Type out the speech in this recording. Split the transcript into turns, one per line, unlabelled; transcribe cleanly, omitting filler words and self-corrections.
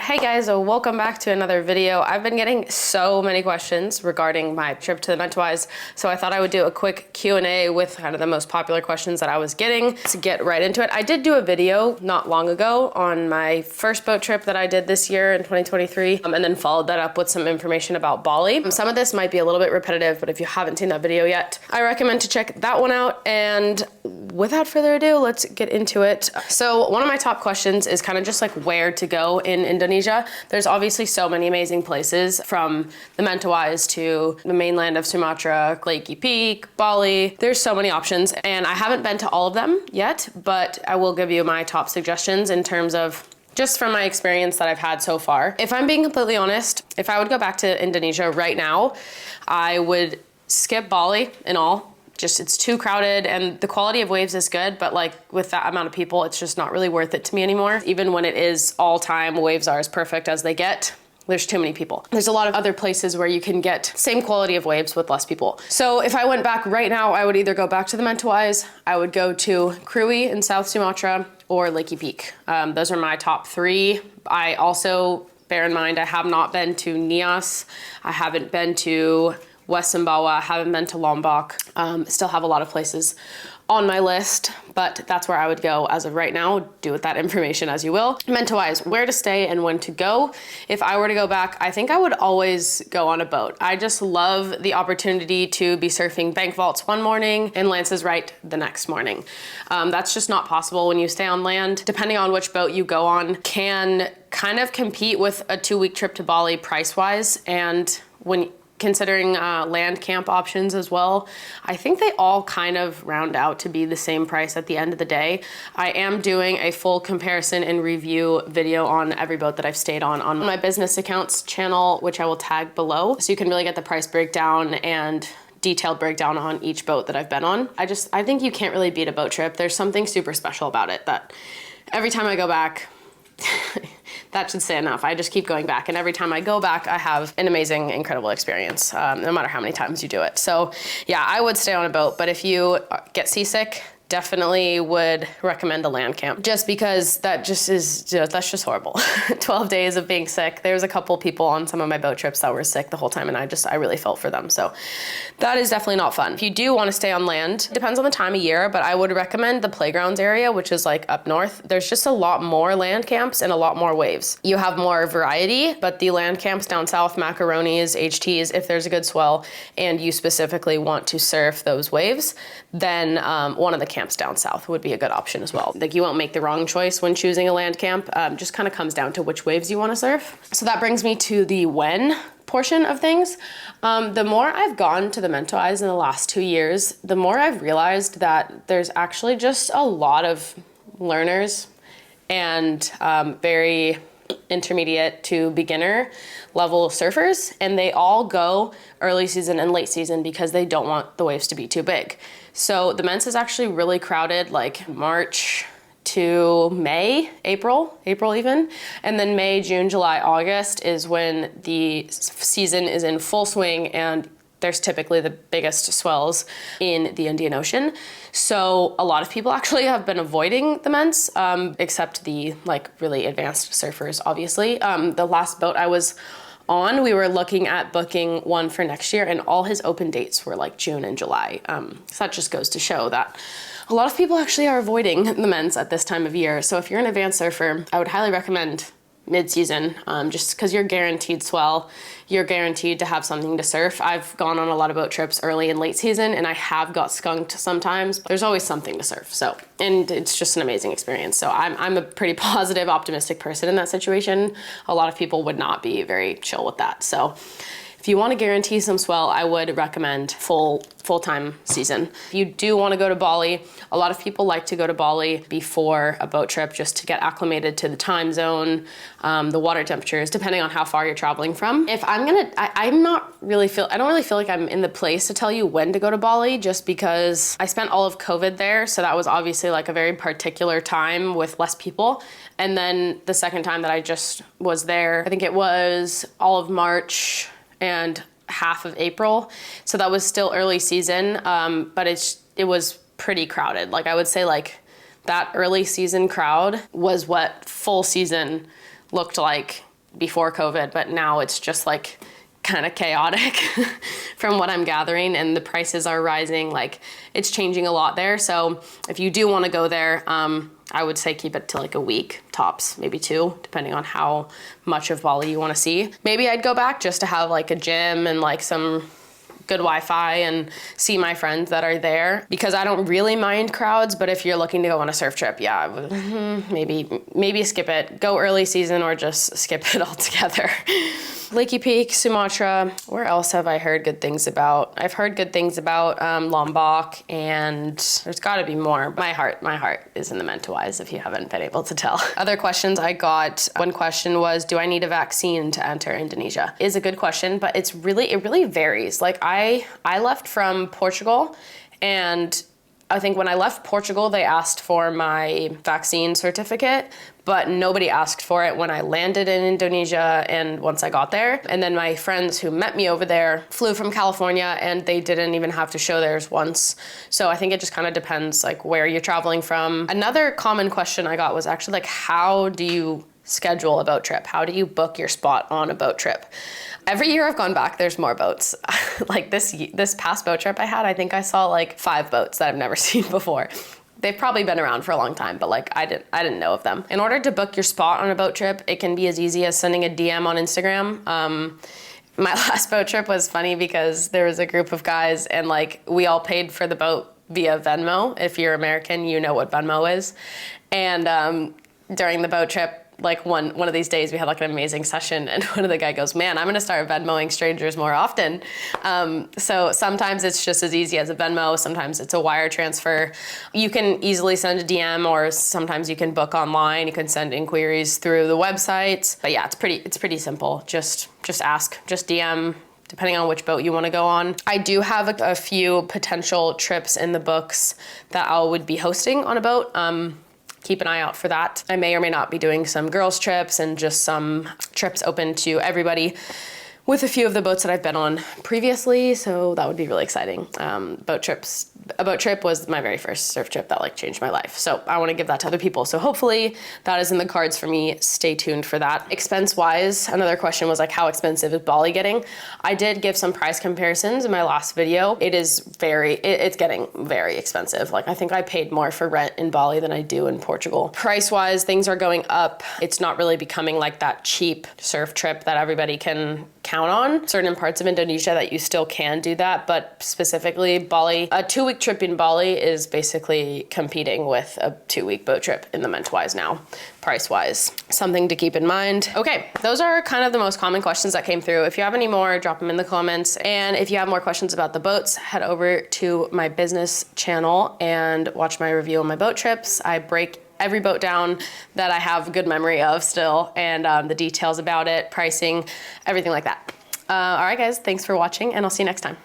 Hey guys, welcome back to another video. I've been getting so many questions regarding my trip to the Mentawai, so I thought I would do a quick Q&A with kind of the most popular questions that I was getting to get right into it. I did do a video not long ago on my first boat trip that I did this year in 2023, and then followed that up with some information about Bali. Some of this might be a little bit repetitive, but if you haven't seen that video yet, I recommend to check that one out. And without further ado, let's get into it. So one of my top questions is kind of just like where to go in Indonesia. There's obviously so many amazing places, from the Mentawai to the mainland of Sumatra, Lakey Peak, Bali. There's so many options, and I haven't been to all of them yet, but I will give you my top suggestions in terms of just from my experience that I've had so far. If I'm being completely honest, if I would go back to Indonesia right now, I would skip Bali and all. Just, it's too crowded, and the quality of waves is good, but like with that amount of people, it's just not really worth it to me anymore. Even when it is all time, waves are as perfect as they get. There's too many people. There's a lot of other places where you can get same quality of waves with less people. So if I went back right now, I would either go back to the Mentawai, I would go to Krui in South Sumatra, or Lakey Peak. Those are my top three. I also, bear in mind, I have not been to Nias. I haven't been to West Sumbawa, haven't been to Lombok. Still have a lot of places on my list, but that's where I would go as of right now. Do with that information as you will. Mentawai, where to stay and when to go. If I were to go back, I think I would always go on a boat. I just love the opportunity to be surfing bank vaults one morning and Lance's Right the next morning. That's just not possible when you stay on land. Depending on which boat you go on, can kind of compete with a 2-week trip to Bali price-wise, and when considering land camp options as well, I think they all kind of round out to be the same price at the end of the day. I am doing a full comparison and review video on every boat that I've stayed on my business accounts channel, which I will tag below, so you can really get the price breakdown and detailed breakdown on each boat that I've been on. I think you can't really beat a boat trip. There's something super special about it that every time I go back, that should say enough. I just keep going back, and every time I go back, I have an amazing, incredible experience, no matter how many times you do it. So yeah, I would stay on a boat, but if you get seasick, definitely would recommend a land camp, just because that's just horrible. 12 days of being sick. There's a couple people on some of my boat trips that were sick the whole time, and I really felt for them. So that is definitely not fun. If you do want to stay on land, depends on the time of year, but I would recommend the playgrounds area, which is like up north. There's just a lot more land camps and a lot more waves. You have more variety, but the land camps down south, macaronis, HTs, if there's a good swell and you specifically want to surf those waves, then one of the camps down south would be a good option as well. Like, you won't make the wrong choice when choosing a land camp. Just kind of comes down to which waves you want to surf. So that brings me to the when portion of things. The more I've gone to the Mentawai in the last 2 years, the more I've realized that there's actually just a lot of learners and very intermediate to beginner level surfers, and they all go early season and late season because they don't want the waves to be too big. So the Ments is actually really crowded, like March to May, April even, and then May, June, July, August is when the season is in full swing, and there's typically the biggest swells in the Indian Ocean. So a lot of people actually have been avoiding the Ments, except the like really advanced surfers, obviously. The last boat I was on, we were looking at booking one for next year, and all his open dates were like June and July. So that just goes to show that a lot of people actually are avoiding the Ments at this time of year. So if you're an advanced surfer, I would highly recommend mid-season, just because you're guaranteed swell, you're guaranteed to have something to surf. I've gone on a lot of boat trips early and late season, and I have got skunked sometimes, but there's always something to surf. So, and it's just an amazing experience. So I'm a pretty positive, optimistic person in that situation. A lot of people would not be very chill with that. So if you want to guarantee some swell, I would recommend full-time season. If you do want to go to Bali, a lot of people like to go to Bali before a boat trip just to get acclimated to the time zone, the water temperatures, depending on how far you're traveling from. If I don't really feel like I'm in the place to tell you when to go to Bali, just because I spent all of COVID there, so that was obviously like a very particular time with less people. And then the second time that I just was there, I think it was all of March and half of April. So that was still early season, but it was pretty crowded. Like, I would say like that early season crowd was what full season looked like before COVID, but now it's just like kind of chaotic from what I'm gathering, and the prices are rising. Like, it's changing a lot there. So if you do want to go there, I would say keep it to like a week tops, maybe 2, depending on how much of Bali you want to see. Maybe I'd go back just to have like a gym and like some good Wi-Fi and see my friends that are there, because I don't really mind crowds. But if you're looking to go on a surf trip, yeah, I would, maybe skip it. Go early season or just skip it altogether. Lakey Peak, Sumatra. Where else have I heard good things about? I've heard good things about Lombok, and there's got to be more. My heart is in the Mentawais, if you haven't been able to tell. Other questions I got, one question was, do I need a vaccine to enter Indonesia? Is a good question, but it really varies. Like, I left from Portugal, and I think when I left Portugal, they asked for my vaccine certificate, but nobody asked for it when I landed in Indonesia and once I got there. And then my friends who met me over there flew from California, and they didn't even have to show theirs once. So I think it just kind of depends like where you're traveling from. Another common question I got was actually like, how do you schedule a boat trip? How do you book your spot on a boat trip? Every year I've gone back, there's more boats. Like this past boat trip I had, I think I saw like 5 boats that I've never seen before. They've probably been around for a long time, but like I didn't know of them. In order to book your spot on a boat trip, it can be as easy as sending a DM on Instagram. My last boat trip was funny because there was a group of guys, and like we all paid for the boat via Venmo. If you're American, you know what Venmo is. And during the boat trip, like one of these days we had like an amazing session, and one of the guy goes, man, I'm gonna start Venmoing strangers more often. So sometimes it's just as easy as a Venmo, sometimes it's a wire transfer. You can easily send a DM, or sometimes you can book online. You can send inquiries through the website. But yeah, it's pretty simple. Just ask, just DM, depending on which boat you want to go on. I do have a few potential trips in the books that I would be hosting on a boat. Keep an eye out for that. I may or may not be doing some girls trips and just some trips open to everybody with a few of the boats that I've been on previously, so that would be really exciting. A boat trip was my very first surf trip that like changed my life, so I want to give that to other people. So hopefully that is in the cards for me. Stay tuned for that. Expense-wise, another question was like, how expensive is Bali getting? I did give some price comparisons in my last video. It's getting very expensive. Like, I think I paid more for rent in Bali than I do in Portugal. Price-wise, things are going up. It's not really becoming like that cheap surf trip that everybody can count on. Certain parts of Indonesia that you still can do that, but specifically Bali, a 2-week trip in Bali is basically competing with a 2-week boat trip in the Mentawais now, price-wise. Something to keep in mind. Okay, those are kind of the most common questions that came through. If you have any more, drop them in the comments. And if you have more questions about the boats, head over to my business channel and watch my review on my boat trips. I break every boat down that I have good memory of still, and the details about it, pricing, everything like that. All right, guys, thanks for watching, and I'll see you next time.